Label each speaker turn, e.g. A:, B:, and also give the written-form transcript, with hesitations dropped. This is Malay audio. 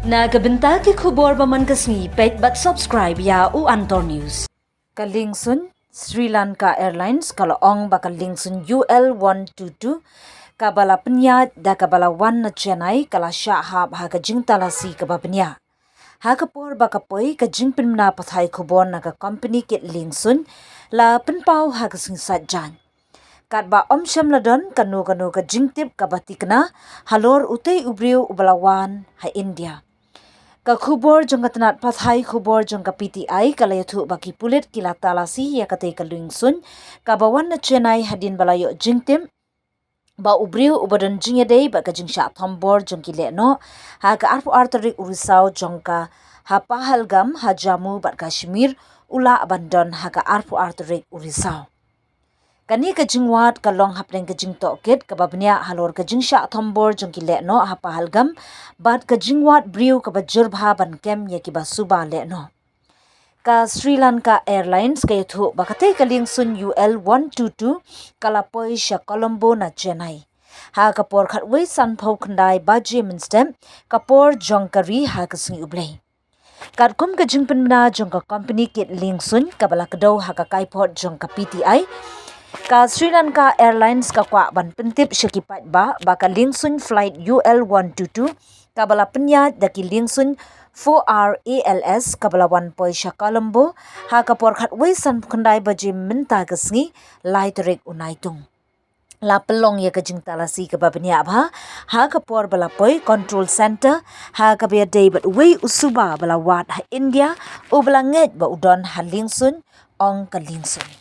A: Nagabenta ki khubor baman kasni pet but subscribe ya u Antor News. Liengsuin Sri Lanka Airlines kalaong bakal liengsuin UL 122 kabala penyat da kabala wan na Chennai kala syahab ha kajing Talasi kababnya. Ha kapor bakapoi kajing pinmna pathai khubor na ka company kit liengsuin la penpau ha kasing satjan. Kat ba om syam ladon kanu kajing tip kabatikna halor utei ubriu ubalawan ha India. Ka khubor jong katanat pathai khubor jong ka PTI kalayathu baki pulit kila Talasi ya katei ka liengsuin ka bawan na Chennai hadin balayo jingtim ba ubriu ubadan jingyadei ba ka jingsha thombor jong kile no ha ka arpu artarik urisau jong ka ha Pahalgam ha Jammu ba Kashmir ula abandon ha ka arpu artarik urisau. Kani ka jingwat ka long hapleng ka jing tokit ka babnya halor ka jingsha thombor jong kile no ha Pahalgam bat ka jingwat briu ka bajurba ban kem ya ki basuba le no. Ka Sri Lanka Airlines ka yathu bakate ka liengsuin UL 122 kalapoi sya Colombo na Chennai. Ha kapor khatwei sanpau khandai baji minstem kapor jongkari ha kasing ublei. Kat kum ka jingpenna jong ka company kit liengsuin ka balakdo ha ka kaipot jong ka PTI ka Sri Lanka Airlines ka kwa ban pentip syakipat ba ka liengsuin flight UL 122 ka bala penyat daki liengsuin 4RALS ka bala 1 poi sya Colombo ha kapor khatwei san khandai baji minta kasngi lai tarik unaitung. La pelong ya kajing Talasi ka babnya ba ha kapor bala poi control center ha ka bia day but wei usuba bala wat ha India u bala nget ba udon ha liengsuin ong ka liengsuin.